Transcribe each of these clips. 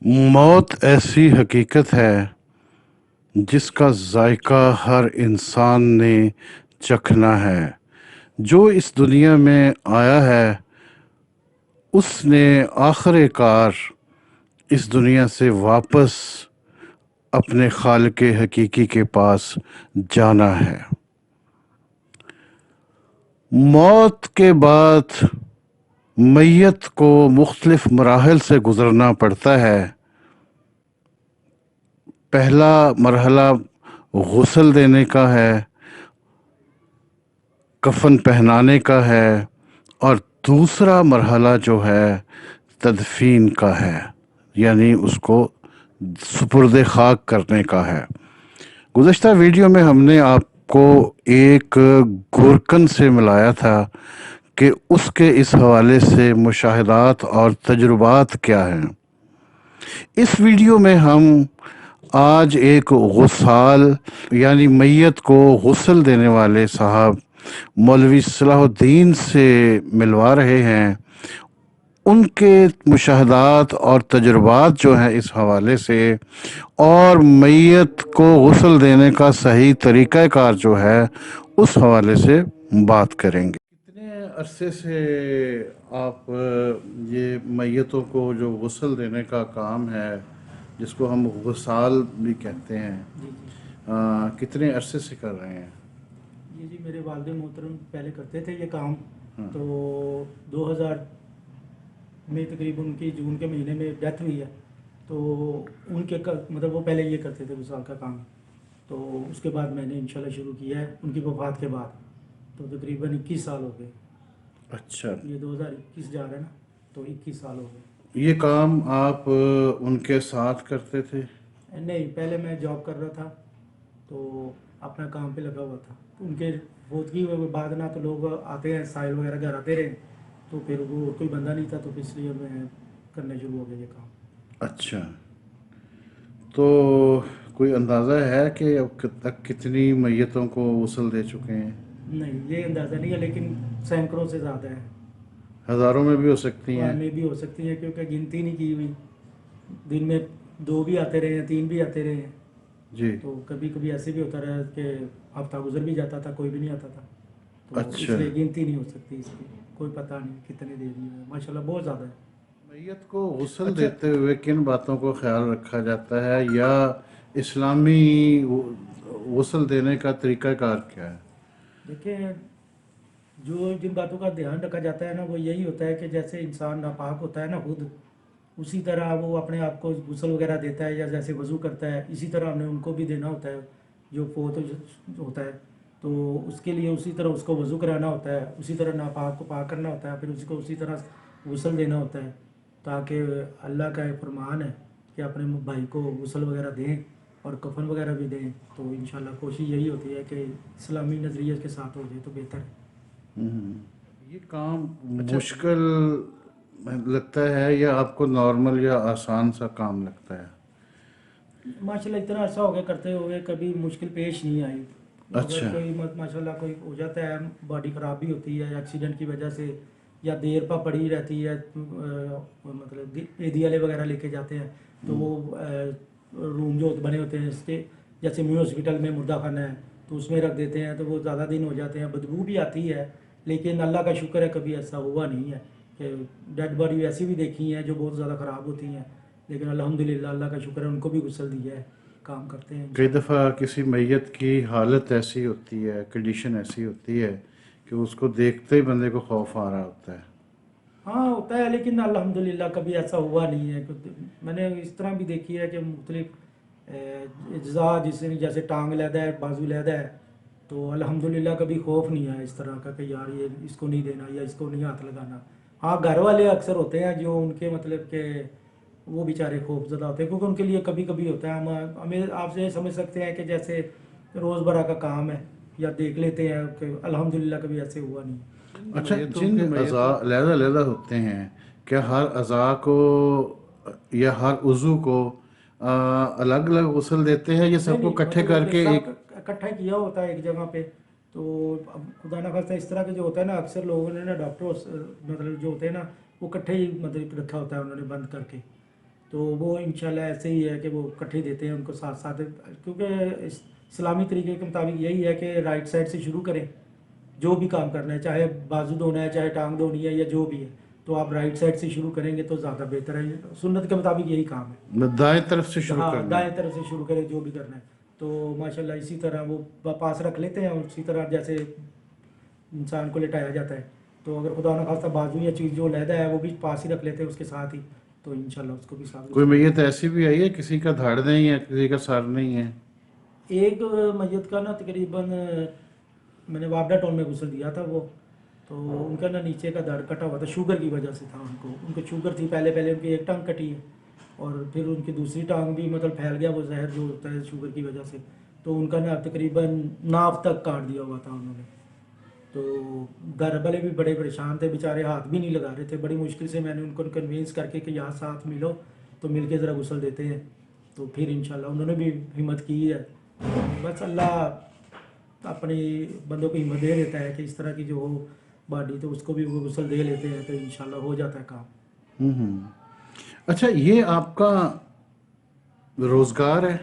موت ایسی حقیقت ہے جس کا ذائقہ ہر انسان نے چکھنا ہے۔ جو اس دنیا میں آیا ہے اس نے آخر کار اس دنیا سے واپس اپنے خالق حقیقی کے پاس جانا ہے۔ موت کے بعد میت کو مختلف مراحل سے گزرنا پڑتا ہے۔ پہلا مرحلہ غسل دینے کا ہے، کفن پہنانے کا ہے، اور دوسرا مرحلہ جو ہے تدفین کا ہے، یعنی اس کو سپرد خاک کرنے کا ہے۔ گزشتہ ویڈیو میں ہم نے آپ کو ایک گورکن سے ملایا تھا کہ اس کے اس حوالے سے مشاہدات اور تجربات کیا ہیں۔ اس ویڈیو میں ہم آج ایک غسال یعنی میت کو غسل دینے والے صاحب مولوی صلاح الدین سے ملوا رہے ہیں۔ ان کے مشاہدات اور تجربات جو ہیں اس حوالے سے، اور میت کو غسل دینے کا صحیح طریقہ کار جو ہے اس حوالے سے بات کریں گے۔ کتنے عرصے سے آپ یہ میتوں کو جو غسل دینے کا کام ہے جس کو ہم غسال بھی کہتے ہیں، کتنے عرصے سے کر رہے ہیں؟ جی میرے والد محترم پہلے کرتے تھے یہ کام، تو 2000 میں تقریباً ان کی جون کے مہینے میں ڈیتھ ہوئی ہے، تو ان کے مطلب وہ پہلے یہ کرتے تھے غسال کا کام، تو اس کے بعد میں نے انشاءاللہ شروع کیا ہے ان کی وفات کے بعد، تو تقریباً 21 سال ہو گئے۔ اچھا، یہ 2021 جا رہا ہے نا، تو 21 سال ہو گئے۔ یہ کام آپ ان کے ساتھ کرتے تھے؟ نہیں، پہلے میں جاب کر رہا تھا تو اپنا کام پہ لگا ہوا تھا، تو ان کے فوتگی کے بعد نا تو لوگ آتے ہیں، سائل وغیرہ گھر آتے رہے، تو پھر وہ کوئی بندہ نہیں تھا، تو اس لیے میں کرنے شروع ہو گیا یہ کام۔ اچھا، تو کوئی اندازہ ہے کہ اب تک کتنی میتوں کو غسل دے چکے ہیں؟ نہیں، یہ اندازہ نہیں ہے، لیکن سینکڑوں سے زیادہ ہے، ہزاروں میں بھی ہو سکتی ہیں؟ میں بھی ہو سکتی ہیں، کیونکہ گنتی نہیں کی ہوئی، دن میں 2 بھی آتے رہے ہیں، 3 بھی آتے رہے ہیں، جی، تو کبھی کبھی ایسے بھی ہوتا رہا کہ ہفتہ گزر بھی جاتا تھا، کوئی بھی نہیں آتا تھا، تو اس اچھا۔ لیے گنتی نہیں ہو سکتی اس کی، کوئی پتہ نہیں کتنے دے دی ہے، ماشاءاللہ بہت زیادہ ہے۔ میت کو غسل اچھا، دیتے ہوئے کن باتوں کو خیال رکھا جاتا ہے، یا اسلامی غسل دینے کا طریقہ کار کیا ہے؟ دیکھیں، جو جن باتوں کا دھیان رکھا جاتا ہے نا، وہ یہی ہوتا ہے کہ جیسے انسان ناپاک ہوتا ہے نا خود، اسی طرح وہ اپنے آپ کو غسل وغیرہ دیتا ہے، یا جیسے وضو کرتا ہے، اسی طرح ہم نے ان کو بھی دینا ہوتا ہے جو فوت ہوتا ہے، تو اس کے لیے اسی طرح اس کو وضو کرانا ہوتا ہے، اسی طرح ناپاک کو پاک کرنا ہوتا ہے، پھر اس کو اسی طرح غسل دینا ہوتا ہے، تاکہ اللہ کا ایک فرمان ہے کہ اپنے بھائی کو غسل وغیرہ دیں اور کفن وغیرہ بھی دیں، تو انشاءاللہ کوشش یہی ہوتی ہے کہ اسلامی نظریے کے ساتھ ہو جائے تو بہتر ہے۔ یہ کام مشکل لگتا ہے یا آپ کو نارمل یا آسان سا کام لگتا ہے؟ ماشاءاللہ اتنا عرصہ ہو گیا کرتے ہوئے کبھی مشکل پیش نہیں آئی، اگر اچھا، کوئی ماشاءاللہ کوئی ہو جاتا ہے، باڈی خراب بھی ہوتی ہے ایکسیڈنٹ کی وجہ سے، یا دیر پا پڑی رہتی ہے، مطلب ایدیالے وغیرہ لے کے جاتے ہیں، تو وہ روم جو بنے ہوتے ہیں اس کے، جیسے میو ہاسپٹل میں مردہ خانہ ہے تو اس میں رکھ دیتے ہیں، تو وہ زیادہ دن ہو جاتے ہیں، بدبو بھی آتی ہے، لیکن اللہ کا شکر ہے کبھی ایسا ہوا نہیں ہے کہ ڈیڈ باڈی ایسی بھی دیکھی ہیں جو بہت زیادہ خراب ہوتی ہیں، لیکن الحمدللہ اللہ کا شکر ہے ان کو بھی غسل دیا ہے، کام کرتے ہیں کئی انشاءاللہ۔ دفعہ کسی میت کی حالت ایسی ہوتی ہے، کنڈیشن ایسی ہوتی ہے کہ اس کو دیکھتے ہی بندے کو خوف آ رہا ہوتا ہے۔ ہاں ہوتا ہے، لیکن الحمدللہ کبھی ایسا ہوا نہیں ہے، میں نے اس طرح بھی دیکھی ہے کہ مختلف اجزاء جیسے ٹانگ علیحدہ ہے، بازو علیحدہ ہے، تو الحمدللہ کبھی خوف نہیں ہے اس طرح کا کہ یار یہ اس کو نہیں دینا یا اس کو نہیں ہاتھ لگانا۔ ہاں گھر والے اکثر ہوتے ہیں جو ان کے مطلب کہ وہ بیچارے خوف زدہ ہوتے ہیں، کیونکہ ان کے لیے کبھی کبھی ہوتا ہے، ہمیں آپ سے سمجھ سکتے ہیں کہ جیسے روز برہ کا کام ہے، یا دیکھ لیتے ہیں کہ الحمدللہ کبھی ایسے ہوا نہیں۔ اچھا، جن اعضاء علیحدہ علیحدہ ہوتے ہیں، کیا ہر اعضاء کو یا ہر عضو کو الگ الگ غسل دیتے ہیں یا نہیں سب کو نہیں، اکٹھے مطلب کر کہ کے سب ایک؟ اکٹھا کیا ہوتا ہے ایک جگہ پہ، تو اب خدا نہ خواستہ اس طرح کے جو ہوتا ہے نا، اکثر لوگوں نے نا ڈاکٹر مطلب جو ہوتے ہیں نا وہ اکٹھے ہی مطلب رکھا ہوتا ہے انہوں نے بند کر کے، تو تو وہ انشاءاللہ ایسے ہی ہے کہ وہ کٹھے دیتے ہیں ان کو ساتھ ساتھ، کیونکہ اسلامی طریقے کے مطابق یہی ہے کہ رائٹ سائڈ سے شروع کریں جو بھی کام کرنا ہے، چاہے بازو دھونا ہے، چاہے ٹانگ دھونی ہے، یا جو بھی ہے، تو آپ رائٹ سائڈ سے شروع کریں گے تو زیادہ بہتر ہے، سنت کے مطابق یہی کام ہے۔ دائیں طرف سے شروع ہاں کرنا دائیں ہے۔ طرف سے شروع کریں جو بھی کرنا ہے، تو ماشاءاللہ اسی طرح وہ پاس رکھ لیتے ہیں، اور اسی طرح جیسے انسان کو لٹایا جاتا ہے، تو اگر خدا نہ خواستہ بازو یا چیز جو علیحدہ ہے وہ بھی پاس ہی رکھ لیتے ہیں اس کے ساتھ ہی، تو انشاءاللہ اس کو بھی ساتھ کوئی غسل دیں۔ میت ایسی بھی آئی ہے کسی کا دھاڑ نہیں ہے، کسی کا سر نہیں ہے؟ ایک میت کا نا تقریباً میں نے وابڈا ٹاؤن میں غسل دیا تھا، وہ تو ان کا نا نیچے کا دھڑ کٹا ہوا تھا، شوگر کی وجہ سے تھا، ان کو شوگر تھی، پہلے ان کی ایک ٹانگ کٹی ہے، اور پھر ان کی دوسری ٹانگ بھی مطلب پھیل گیا وہ زہر جو ہوتا ہے شوگر کی وجہ سے، تو ان کا نا تقریباً ناف تک کاٹ دیا ہوا تھا انہوں نے، تو گھر والے بھی بڑے پریشان تھے بیچارے، ہاتھ بھی نہیں لگا رہے تھے، بڑی مشکل سے میں نے ان کو کنوینس کر کے کہ یہاں ساتھ ملو تو مل کے ذرا غسل دیتے ہیں، تو پھر انشاءاللہ انہوں نے بھی ہمت کی ہے، بس اللہ اپنی بندوں کو ہمت دے دیتا ہے کہ اس طرح کی جو ہو باڈی تو اس کو بھی وہ غسل دے لیتے ہیں، تو انشاءاللہ ہو جاتا ہے کام۔ ہوں۔ اچھا، یہ آپ کا روزگار ہے؟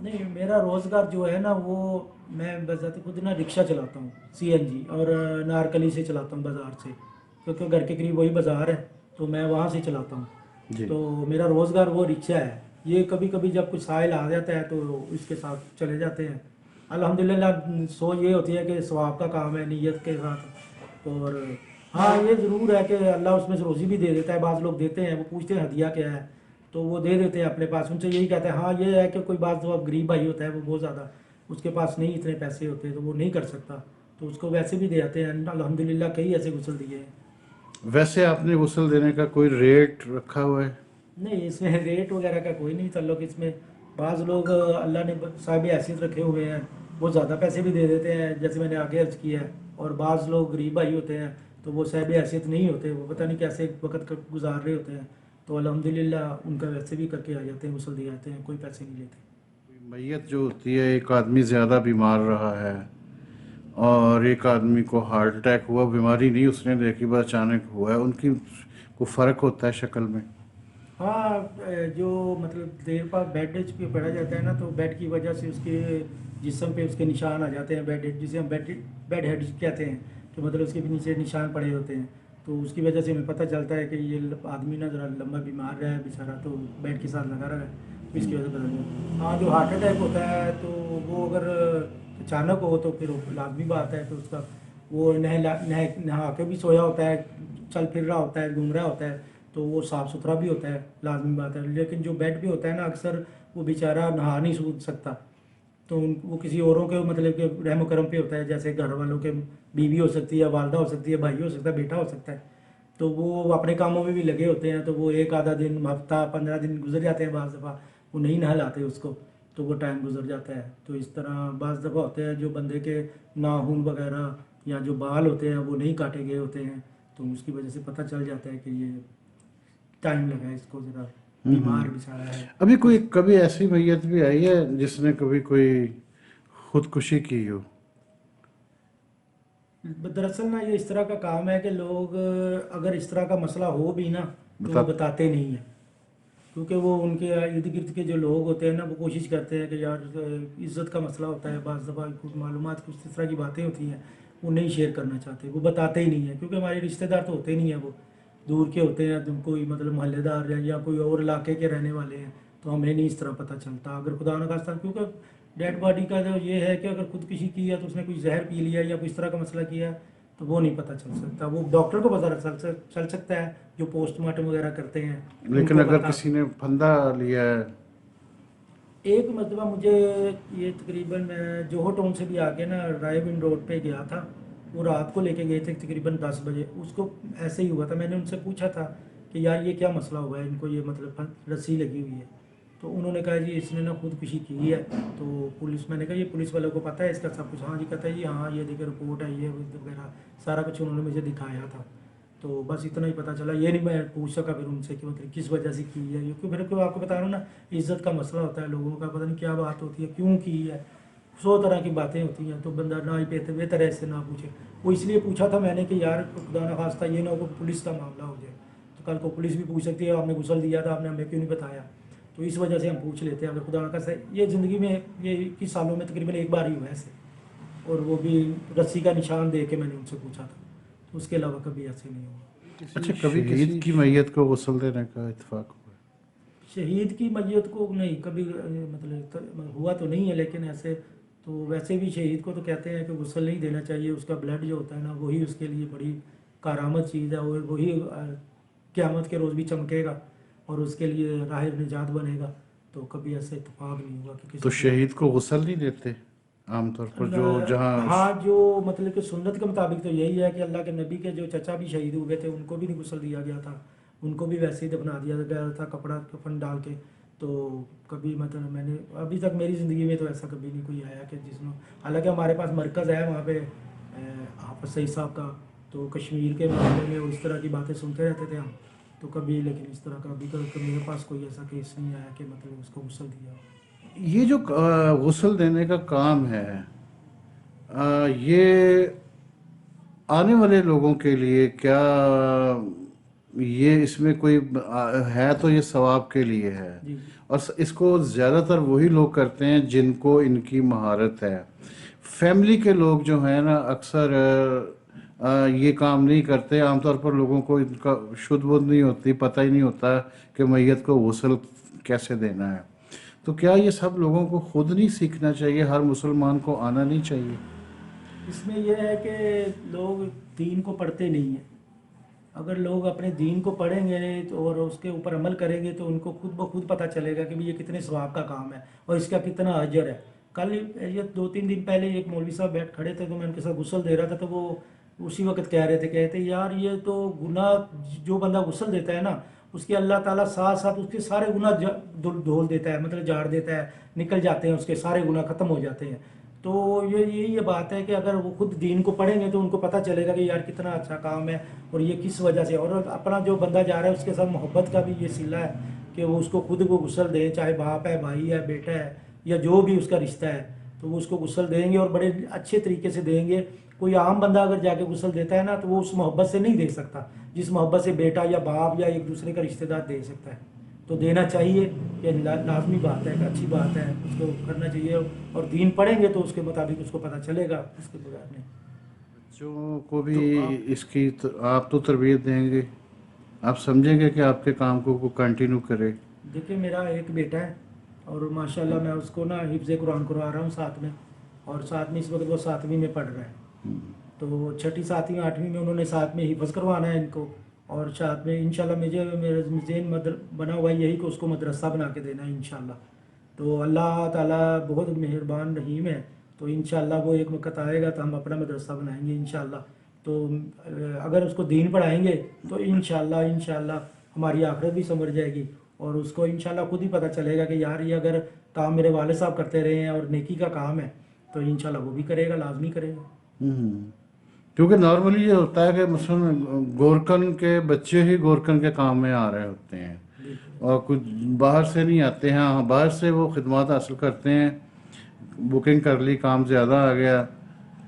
نہیں، میرا روزگار جو ہے نا وہ میں بذات خود نا رکشہ چلاتا ہوں، CNG، اور نارکلی سے چلاتا ہوں بازار سے، کیونکہ گھر کے قریب وہی بازار ہے تو میں وہاں سے چلاتا ہوں، جی۔ تو میرا روزگار وہ رکشہ ہے، یہ کبھی کبھی جب کچھ سائل آ جاتا ہے تو اس کے ساتھ چلے جاتے ہیں، الحمدللہ سوچ یہ ہوتی ہے کہ ثواب کا کام ہے نیت کے ساتھ، اور ہاں یہ ضرور ہے کہ اللہ اس میں سے روزی بھی دے دیتا ہے، بعض لوگ دیتے ہیں، وہ پوچھتے ہیں ہدیہ کیا ہے تو وہ دے دیتے ہیں اپنے پاس، ان سے یہی کہتے ہیں ہاں یہ ہے کہ کوئی بعض جو غریب بھائی ہوتا ہے وہ بہت زیادہ اس کے پاس نہیں اتنے پیسے ہوتے تو وہ نہیں کر سکتا، تو اس کو ویسے بھی دے آتے ہیں، الحمدللہ کئی ایسے غسل دیے ہیں۔ ویسے آپ نے غسل دینے کا کوئی ریٹ رکھا ہوا ہے؟ نہیں، اس میں ریٹ وغیرہ کا کوئی نہیں تعلق، اس میں بعض لوگ اللہ نے صاحب حیثیت رکھے ہوئے ہیں وہ زیادہ پیسے بھی دے دیتے ہیں جیسے میں نے آگے عرض کیا ہے، اور بعض لوگ غریب بھائی ہوتے ہیں تو وہ صاحب حیثیت نہیں ہوتے، وہ پتہ نہیں کیسے وقت گزار رہے ہوتے ہیں، تو الحمدللہ ان کا ویسے بھی کر کے آ جاتے ہیں، غسل دے آتے ہیں، کوئی پیسے نہیں لیتے۔ میت جو ہوتی ہے، ایک آدمی زیادہ بیمار رہا ہے اور ایک آدمی کو ہارٹ اٹیک ہوا، بیماری نہیں اس نے دیکھی بس اچانک ہوا ہے، ان کی کوئی فرق ہوتا ہے شکل میں؟ ہاں جو مطلب دیر بعد بیڈ پہ پڑا جاتا ہے نا تو بیڈ کی وجہ سے اس کے جسم پہ اس کے نشان آ جاتے ہیں، بیڈ جسے ہم بیڈ ہیڈ کہتے ہیں، کہ مطلب اس کے نیچے نشان پڑے ہوتے ہیں، تو اس کی وجہ سے ہمیں پتہ چلتا ہے کہ یہ آدمی نا ذرا لمبا بیمار رہا ہے بیچارہ، تو بیڈ کے ساتھ لگا رہا ہے، اس کی وجہ سے پتہ چلتا ہے۔ ہاں جو ہارٹ اٹیک ہوتا ہے تو وہ اگر اچانک ہو تو پھر لازمی بات ہے کہ اس کا وہ نہا کے بھی سویا ہوتا ہے، چل پھر رہا ہوتا ہے، گھوم رہا ہوتا ہے، تو وہ صاف ستھرا بھی ہوتا ہے، لازمی بات ہے، لیکن جو بیڈ پہ ہوتا ہے نا اکثر وہ بیچارہ نہا نہیں سوکھ سکتا، تو وہ کسی اوروں کے مطلب کہ رحم و کرم پہ ہوتا ہے، جیسے گھر والوں کے بیوی ہو سکتی ہے، والدہ ہو سکتی ہے، بھائی ہو سکتا ہے، بیٹا ہو سکتا ہے، تو وہ اپنے کاموں میں بھی لگے ہوتے ہیں، تو وہ ایک آدھا دن ہفتہ 15 دن گزر جاتے ہیں، بعض دفعہ وہ نہیں نہلاتے اس کو، تو وہ ٹائم گزر جاتا ہے، تو اس طرح بعض دفعہ ہوتے ہیں جو بندے کے ناخن وغیرہ یا جو بال ہوتے ہیں وہ نہیں کاٹے گئے ہوتے ہیں، تو اس کی وجہ سے پتہ چل جاتا ہے کہ یہ ٹائم لگا ہے اس کو، ذرا بیمار بیچارہ ہے۔ ابھی کوئی کبھی ایسی میت بھی آئی ہے جس نے کبھی کوئی خودکشی کی ہو؟ دراصل نا یہ اس طرح کا کام ہے کہ لوگ اگر اس طرح کا مسئلہ ہو بھی نا تو وہ بتاتے نہیں ہیں، کیونکہ وہ ان کے ارد گرد کے جو لوگ ہوتے ہیں نا وہ کوشش کرتے ہیں کہ یار عزت کا مسئلہ ہوتا ہے، بعض دفعہ کچھ معلومات کچھ اس طرح کی باتیں ہوتی ہیں وہ نہیں شیئر کرنا چاہتے، وہ بتاتے ہی نہیں ہیں، کیونکہ ہمارے رشتہ دار تو ہوتے نہیں ہیں، وہ دور کے ہوتے ہیں، تم کوئی مطلب محلے دار یا کوئی اور علاقے کے رہنے والے ہیں، تو ہمیں نہیں اس طرح پتہ چلتا، اگر خدا نہ خواستہ، کیونکہ ڈیڈ باڈی کا جو یہ ہے کہ اگر خودکشی کی ہے تو اس نے کوئی زہر پی لیا یا کوئی اس طرح کا مسئلہ کیا ہے تو وہ نہیں پتہ چل سکتا، وہ ڈاکٹر کو پتہ چل سکتا ہے جو پوسٹ مارٹم وغیرہ کرتے ہیں ان لیکن کو اگر پتہ۔ کسی نے پھندا لیا ہے؟ ایک مرتبہ مجھے یہ تقریباً میں جوہو ٹاؤن سے بھی آ کے نا رائے بن روڈ پہ گیا تھا، وہ رات کو لے کے گئے تھے تقریباً 10 بجے، اس کو ایسے ہی ہوا تھا، میں نے ان سے پوچھا تھا کہ یار یہ کیا مسئلہ ہوا ہے، ان کو یہ مطلب رسی لگی ہوئی ہے، تو انہوں نے کہا جی اس نے نا خودکشی کی ہے، تو پولیس، میں نے کہا یہ پولیس والوں کو پتہ ہے اس کا سب کچھ؟ ہاں جی، کہتا ہے جی ہاں یہ دیکھے رپورٹ ہے یہ وغیرہ سارا کچھ انہوں نے مجھے دکھایا تھا، تو بس اتنا ہی پتہ چلا، یہ نہیں میں پوچھ سکا پھر ان سے کہ مطلب کس وجہ سے کی ہے، کیونکہ پھر کو آپ کو بتا رہا ہوں نا عزت کا مسئلہ ہوتا ہے، لوگوں کا پتہ نہیں کیا بات ہوتی ہے، کیوں کی ہے، 100 طرح کی باتیں ہوتی ہیں، تو بندہ نہ ہی بہتر ہے اس سے نہ پوچھے، وہ اس لیے پوچھا تھا میں نے کہ یار خدا نہ خواستہ یہ نہ ہو کہ پولیس کا معاملہ ہو جائے، تو کل کو پولیس بھی پوچھ سکتی ہے آپ نے غسل دیا تھا، آپ نے ہمیں کیوں نہیں بتایا. تو اس وجہ سے ہم پوچھ لیتے ہیں. اگر خدا نہ سے یہ زندگی میں یہ 21 سالوں میں تقریباً ایک بار ہی ہوا ایسے، اور وہ بھی رسی کا نشان دے کے میں نے ان سے پوچھا تھا. تو اس کے علاوہ کبھی ایسے نہیں ہوا. اچھا، کبھی شہید کی میت کو غسل دینے کا اتفاق ہوا؟ شہید کی میت کو نہیں کبھی مطلب ہوا تو نہیں ہے، لیکن ایسے تو ویسے بھی شہید کو تو کہتے ہیں کہ غسل نہیں دینا چاہیے. اس کا بلڈ جو ہوتا ہے نا وہی اس کے لیے بڑی کارآمد چیز ہے، اور وہی قیامت کے روز بھی چمکے گا اور اس کے لیے راہ نجات بنے گا. تو کبھی ایسا اتفاق نہیں ہوا کہ تو کسی شہید کو غسل نہیں دیتے عام طور پر جو جہاں؟ ہاں، جو مطلب کہ سنت کے مطابق تو یہی ہے کہ اللہ کے نبی کے جو چچا بھی شہید ہوئے تھے ان کو بھی نہیں غسل دیا گیا تھا، ان کو بھی ویسے ہی دفنا دیا گیا تھا کپڑا کفن ڈال کے. تو کبھی مطلب میں نے ابھی تک میری زندگی میں تو ایسا کبھی نہیں کوئی آیا کہ جس میں، حالانکہ ہمارے پاس مرکز ہے وہاں پہ حافظ سعید صاحب کا، تو کشمیر کے معاملے میں اس طرح کی باتیں سنتے رہتے تھے ہم. تو کبھی لیکن اس طرح کا ابھی تک میرے پاس کوئی ایسا کیس نہیں آیا کہ مطلب اس کو غسل دیا. یہ جو غسل دینے کا کام ہے، یہ آنے والے لوگوں کے لیے کیا یہ اس میں کوئی ہے؟ تو یہ ثواب کے لیے ہے، جی اور اس کو زیادہ تر وہی لوگ کرتے ہیں جن کو ان کی مہارت ہے. فیملی کے لوگ جو ہیں نا اکثر یہ کام نہیں کرتے. عام طور پر لوگوں کو ان کا شدھ بدھ نہیں ہوتی، پتہ ہی نہیں ہوتا کہ میت کو غسل کیسے دینا ہے. تو کیا یہ سب لوگوں کو خود نہیں سیکھنا چاہیے؟ ہر مسلمان کو آنا نہیں چاہیے؟ اس میں یہ ہے کہ لوگ دین کو پڑھتے نہیں ہیں. اگر لوگ اپنے دین کو پڑھیں گے تو اور اس کے اوپر عمل کریں گے تو ان کو خود بخود پتہ چلے گا کہ یہ کتنے ثواب کا کام ہے اور اس کا کتنا اجر ہے. کل یہ 2-3 دن پہلے ایک مولوی صاحب بیٹھ کھڑے تھے تو میں ان کے ساتھ غسل دے رہا تھا، تو وہ اسی وقت کہہ رہے تھے، کہتے یار یہ تو گناہ جو بندہ غسل دیتا ہے نا اس کے اللہ تعالیٰ ساتھ ساتھ اس کے سارے گناہ دھول دیتا ہے، مطلب جھاڑ دیتا ہے، نکل جاتے ہیں، اس کے سارے گناہ ختم ہو جاتے ہیں. تو یہ بات ہے کہ اگر وہ خود دین کو پڑھیں گے تو ان کو پتہ چلے گا کہ یار کتنا اچھا کام ہے اور یہ کس وجہ سے. اور اپنا جو بندہ جا رہا ہے اس کے ساتھ محبت کا بھی یہ صلہ ہے کہ وہ اس کو خود کو غسل دیں، چاہے باپ ہے، بھائی ہے، بیٹا ہے، یا جو بھی اس کا رشتہ ہے، تو وہ اس کو غسل دیں گے اور بڑے اچھے طریقے سے دیں گے. کوئی عام بندہ اگر جا کے غسل دیتا ہے نا تو وہ اس محبت سے نہیں دے سکتا جس محبت سے بیٹا یا باپ یا ایک دوسرے کا رشتہ دار دے سکتا ہے. تو دینا چاہیے، یہ لازمی بات ہے، اچھی بات ہے، اس کو کرنا چاہیے. اور دین پڑھیں گے تو اس کے مطابق اس کو پتہ چلے گا، اس کے بغیر نہیں. بچوں کو بھی اس کی آپ تو تربیت دیں گے، آپ سمجھیں گے کہ آپ کے کام کو کنٹینیو کرے. دیکھیں میرا ایک بیٹا ہے اور ماشاءاللہ میں اس کو نا حفظ قرآن کروا رہا ہوں ساتھ میں، اور ساتھ میں اس وقت وہ 7ویں میں پڑھ رہا ہے. تو 6ٹھی 7ویں 8ویں میں انہوں نے ساتھ میں حفظ کروانا ہے ان کو، اور ساتھ میں انشاءاللہ میرا ذہن بنا ہوا ہے یہی کہ اس کو مدرسہ بنا کے دینا ہے انشاءاللہ. تو اللہ تعالیٰ بہت مہربان رحیم ہے، تو انشاءاللہ وہ ایک وقت آئے گا تو ہم اپنا مدرسہ بنائیں گے انشاءاللہ. تو اگر اس کو دین پڑھائیں گے تو انشاءاللہ ہماری آخرت بھی سنور جائے گی، اور اس کو انشاءاللہ خود ہی پتہ چلے گا کہ یار یہ اگر کام میرے والد صاحب کرتے رہے ہیں اور نیکی کا کام ہے تو انشاءاللہ وہ بھی کرے گا، لازمی کرے گا. کیونکہ نارملی یہ ہوتا ہے کہ مثلا گورکن کے بچے ہی گورکن کے کام میں آ رہے ہوتے ہیں اور کچھ باہر سے نہیں آتے ہیں. ہاں، باہر سے وہ خدمات حاصل کرتے ہیں، بکنگ کر لی، کام زیادہ آ گیا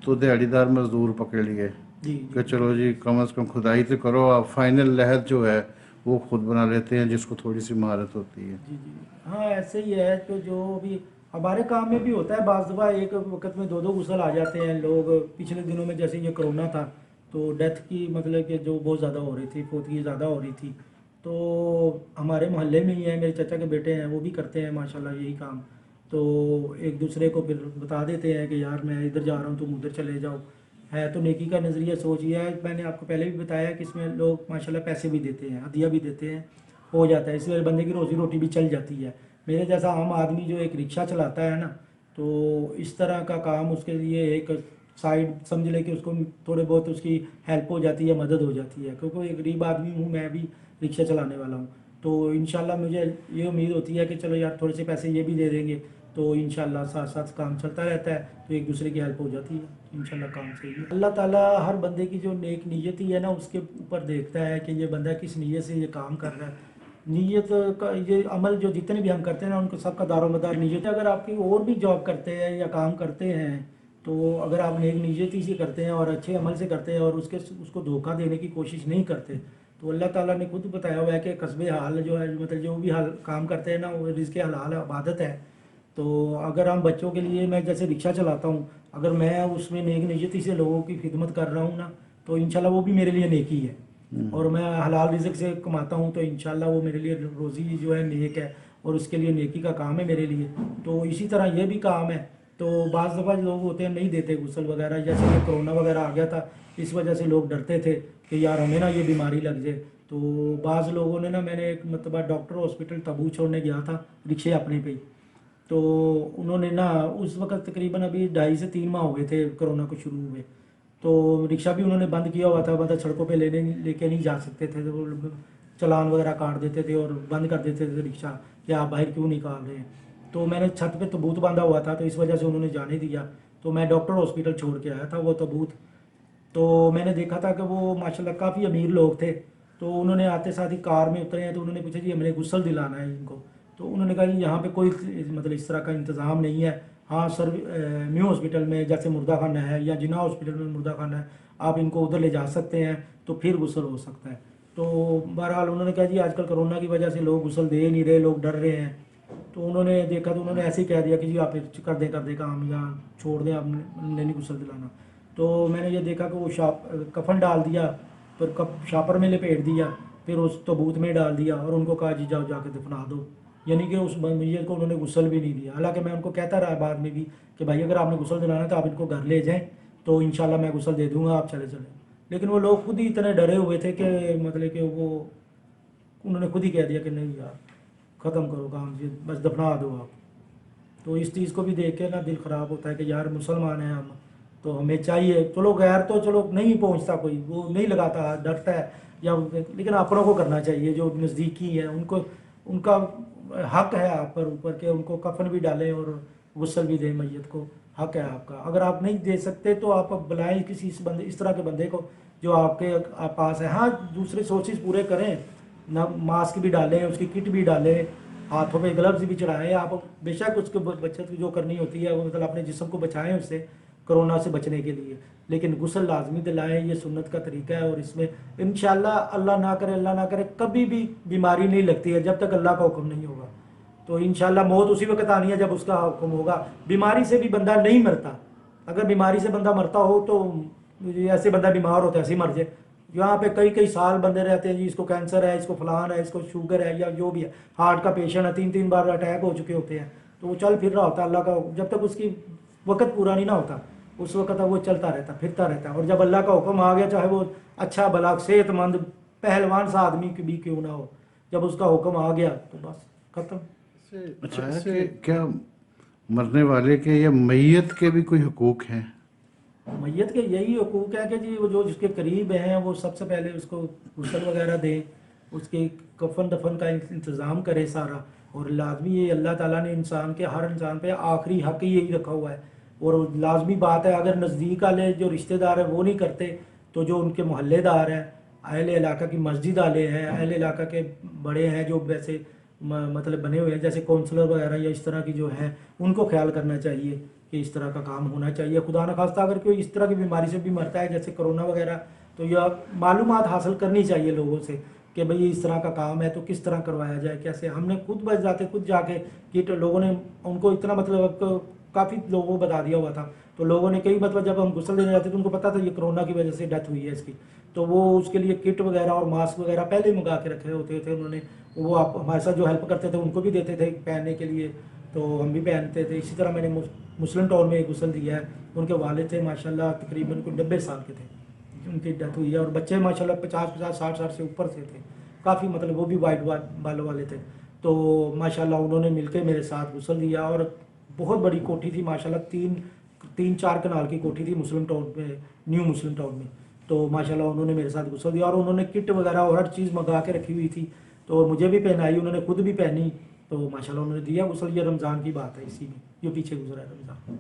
تو دیہڑی دار مزدور پکڑ لیے کہ چلو جی کم از کم کھدائی تو کرو. آپ فائنل لحد جو ہے وہ خود بنا لیتے ہیں جس کو تھوڑی سی مہارت ہوتی ہے. جی ہاں ایسے ہی ہے. تو جو بھی ہمارے کام میں بھی ہوتا ہے بعض دفعہ ایک وقت میں 2 غسل آ جاتے ہیں لوگ. پچھلے دنوں میں جیسے یہ کرونا تھا تو ڈیتھ کی مطلب کہ جو بہت زیادہ ہو رہی تھی، فوتگی زیادہ ہو رہی تھی، تو ہمارے محلے میں ہی ہیں، میرے چچا کے بیٹے ہیں، وہ بھی کرتے ہیں ماشاءاللہ یہی کام. تو ایک دوسرے کو پھر بتا دیتے ہیں کہ یار میں ادھر جا رہا ہوں تم ادھر چلے جاؤ. ہے تو نیکی کا نظریہ سوچ یہ ہے. میں نے آپ کو پہلے بھی بتایا کہ اس میں لوگ ماشاءاللہ پیسے بھی دیتے ہیں، ہدیہ بھی دیتے ہیں، ہو جاتا ہے. اس وجہ بندے کی روزی روٹی بھی چل جاتی ہے. میرے جیسا عام آدمی جو ایک رکشہ چلاتا ہے نا، تو اس طرح کا کام اس کے لیے ایک سائڈ سمجھ لے کہ اس کو تھوڑے بہت اس کی ہیلپ ہو جاتی ہے، مدد ہو جاتی ہے. کیونکہ ایک غریب آدمی ہوں میں بھی، رکشہ چلانے والا ہوں. تو انشاءاللہ مجھے یہ امید ہوتی ہے کہ چلو یار تھوڑے سے پیسے یہ بھی دے دیں گے تو انشاءاللہ ساتھ ساتھ کام چلتا رہتا ہے، تو ایک دوسرے کی ہیلپ ہو جاتی ہے. انشاءاللہ کام صحیح ہے. اللہ تعالیٰ ہر بندے کی جو نیک نیتی ہے نا اس کے اوپر دیکھتا ہے کہ یہ بندہ کس نیت سے یہ کام کر رہا ہے. نیت کا یہ عمل جو جتنے بھی ہم کرتے ہیں نا ان کو سب کا دار و مدار نیت ہے. اگر آپ کی اور بھی جاب کرتے ہیں یا کام کرتے ہیں تو اگر آپ نیک نیتی سے کرتے ہیں اور اچھے عمل سے کرتے ہیں اور اس کو دھوکہ دینے کی کوشش نہیں کرتے تو اللہ تعالیٰ نے خود بتایا ہوا ہے کہ قصب حال جو ہے مطلب جو بھی حال کام کرتے ہیں نا وہ رزق حلال عبادت ہے. تو اگر ہم بچوں کے لیے میں جیسے رکشہ چلاتا ہوں اگر میں اس میں نیک نیتی سے لوگوں کی خدمت کر رہا ہوں نا تو انشاءاللہ وہ بھی میرے لیے نیکی ہے. اور میں حلال رزق سے کماتا ہوں تو انشاءاللہ وہ میرے لیے روزی جو ہے نیک ہے اور اس کے لیے نیکی کا کام ہے میرے لیے. تو اسی طرح یہ بھی کام ہے. تو بعض دفعہ لوگ ہوتے ہیں نہیں دیتے غسل وغیرہ, جیسے کہ کرونا وغیرہ آ گیا تھا اس وجہ سے لوگ ڈرتے تھے کہ یار ہمیں نا یہ بیماری لگ جائے. تو بعض لوگوں نے نا, میں نے ایک مرتبہ ڈاکٹر ہاسپٹل تبو چھوڑنے گیا تھا رکشے اپنے پہ ہی, تو انہوں نے نا اس وقت تقریباً ابھی 2.5 سے 3 ماہ ہو گئے تھے کرونا کو شروع ہوئے. تو رکشہ بھی انہوں نے بند کیا ہوا تھا, مطلب سڑکوں پہ لے کے نہیں جا سکتے تھے, تو وہ چلان وغیرہ کاٹ دیتے تھے اور بند کر دیتے تھے رکشہ کہ آپ باہر کیوں نکال رہے ہیں. تو میں نے چھت پہ تبوت باندھا ہوا تھا تو اس وجہ سے انہوں نے جانے دیا. تو میں ڈاکٹر ہاسپٹل چھوڑ کے آیا تھا وہ تبوت. تو میں نے دیکھا تھا کہ وہ ماشاءاللہ کافی امیر لوگ تھے. تو انہوں نے آتے ساتھ ہی کار میں اترے ہیں تو انہوں نے پوچھا جی ہم نے غسل دلانا ہے ان کو. تو انہوں نے کہا جی یہاں پہ کوئی مطلب اس طرح کا انتظام نہیں ہے. ہاں سر, نیو ہاسپٹل میں جیسے مردہ خانہ ہے یا جناح ہاسپٹل میں مردہ خانہ ہے, آپ ان کو ادھر لے جا سکتے ہیں تو پھر غسل ہو سکتا ہے. تو بہرحال انہوں نے کہا جی آج کل کرونا کی وجہ سے لوگ غسل دے نہیں رہے, لوگ ڈر رہے ہیں. تو انہوں نے دیکھا تو انہوں نے ایسے ہی کہہ دیا کہ جی آپ کر دیں کام یا چھوڑ دیں, آپ نے نہیں غسل دلانا. تو میں نے یہ دیکھا کہ وہ کفن ڈال دیا, پھر شاپر میں لپیٹ دیا, پھر اس تبوت میں ڈال دیا اور ان کو کہا جی جاؤ جا کے دفنا دو. یعنی کہ اس میت کو انہوں نے غسل بھی نہیں دیا. حالانکہ میں ان کو کہتا رہا بعد میں بھی کہ بھائی اگر آپ نے غسل دلانا ہے تو آپ ان کو گھر لے جائیں تو انشاءاللہ میں غسل دے دوں گا, آپ چلے چلیں. لیکن وہ لوگ خود ہی اتنے ڈرے ہوئے تھے کہ مطلب کہ وہ انہوں نے خود ہی کہہ دیا کہ نہیں یار ختم کرو کام, بس دفنا دو آپ. تو اس چیز کو بھی دیکھ کے نا دل خراب ہوتا ہے کہ یار مسلمان ہیں ہم, تو ہمیں چاہیے, چلو غیر تو چلو نہیں پہنچتا کوئی, وہ نہیں لگاتا, ڈرتا ہے یا, لیکن اپنوں کو کرنا چاہیے جو نزدیکی ہیں ان کو, ان کا حق ہے آپ پر اوپر کے ان کو کفن بھی ڈالیں اور غسل بھی دیں میت کو, حق ہے آپ کا. اگر آپ نہیں دے سکتے تو آپ بلائیں کسی اس طرح کے بندے کو جو آپ کے پاس ہے. ہاں دوسرے سورسز پورے کریں, نہ ماسک بھی ڈالیں, اس کی کٹ بھی ڈالیں, ہاتھوں پہ گلوز بھی چڑھائیں. آپ بے شک اس کو بچت جو کرنی ہوتی ہے وہ مطلب اپنے جسم کو بچائیں اس سے کرونا سے بچنے کے لیے, لیکن غسل لازمی دلائیں, یہ سنت کا طریقہ ہے. اور اس میں انشاءاللہ اللہ نہ کرے کبھی بھی بیماری نہیں لگتی ہے جب تک اللہ کا حکم نہیں ہوگا. تو انشاءاللہ موت اسی وقت آنی ہے جب اس کا حکم ہوگا. بیماری سے بھی بندہ نہیں مرتا, اگر بیماری سے بندہ مرتا ہو تو ایسے بندہ بیمار ہوتا ہے ایسے ہی مر جائے. یہاں پہ کئی سال بندے رہتے ہیں جی اس کو کینسر ہے, اس کو فلان ہے, اس کو شوگر ہے یا جو بھی ہے, ہارٹ کا پیشنٹ ہے, 3 بار اٹیک ہو چکے ہوتے ہیں, تو وہ چل پھر رہا ہوتا ہے اللہ کا, جب تک اس کی وقت پورا نہیں نہ ہوتا اس وقت وہ چلتا رہتا پھرتا رہتا ہے. اور جب اللہ کا حکم آ گیا, چاہے وہ اچھا بھلا صحت مند پہلوان سا آدمی بھی کیوں نہ ہو, جب اس کا حکم آ گیا تو بس ختم. اچھا کہ کیا مرنے والے کے یا میت کے بھی کوئی حقوق ہیں؟ میت کے یہی حقوق ہے کہ جی وہ جو جس کے قریب ہیں وہ سب سے پہلے اس کو غسل وغیرہ دیں, اس کے کفن دفن کا انتظام کرے سارا. اور لازمی یہ اللہ تعالیٰ نے انسان کے ہر انسان پہ آخری حق ہی یہی رکھا ہوا ہے. اور لازمی بات ہے اگر نزدیک والے جو رشتہ دار ہیں وہ نہیں کرتے تو جو ان کے محلے دار ہیں, اہل علاقہ کی مسجد والے ہیں, اہل علاقہ کے بڑے ہیں جو ویسے مطلب بنے ہوئے ہیں جیسے کونسلر وغیرہ یا اس طرح کی جو ہیں, ان کو خیال کرنا چاہیے کہ اس طرح کا کام ہونا چاہیے. خدا نخواستہ اگر کوئی اس طرح کی بیماری سے بھی مرتا ہے جیسے کرونا وغیرہ, تو یہ معلومات حاصل کرنی چاہیے لوگوں سے کہ بھئی اس طرح کا کام ہے تو کس طرح کروایا جائے, کیسے. ہم نے خود بچ جاتے, خود جا کے کٹ لوگوں نے ان کو اتنا مطلب کافی لوگوں کو بتا دیا ہوا تھا, تو لوگوں نے کئی مطلب جب ہم غسل دینے جاتے تو ان کو پتا تھا یہ کرونا کی وجہ سے ڈیتھ ہوئی ہے اس کی, تو وہ اس کے لیے کٹ وغیرہ اور ماسک وغیرہ پہلے ہی منگا کے رکھے ہوتے تھے انہوں نے. وہ آپ ہمارے ساتھ جو ہیلپ کرتے تھے ان کو بھی دیتے تھے پہننے کے لیے, تو ہم بھی پہنتے تھے. اسی طرح میں نے مسلم ٹاؤن میں غسل دیا ہے, ان کے والد تھے ماشاءاللہ تقریباً کوئی 90 سال کے تھے, ان کی ڈیتھ ہوئی ہے. اور بچے ماشاءاللہ 50-60 سال سے اوپر سے تھے, کافی مطلب وہ بھی وائٹ بالوں والے تھے. تو ماشاءاللہ انہوں نے مل کے میرے ساتھ غسل دیا. اور بہت بڑی کوٹھی تھی ماشاءاللہ, 3-4 کنال کی کوٹھی تھی مسلم ٹاؤن میں, نیو مسلم ٹاؤن میں. تو ماشاءاللہ انہوں نے میرے ساتھ غسل دیا اور انہوں نے کٹ وغیرہ اور ہر چیز منگا کے رکھی ہوئی تھی, تو مجھے بھی پہنائی, انہوں نے خود بھی پہنی. تو ماشاءاللہ انہوں نے دیا غسل. یہ رمضان کی بات ہے, اسی میں جو پیچھے گزرا ہے رمضان.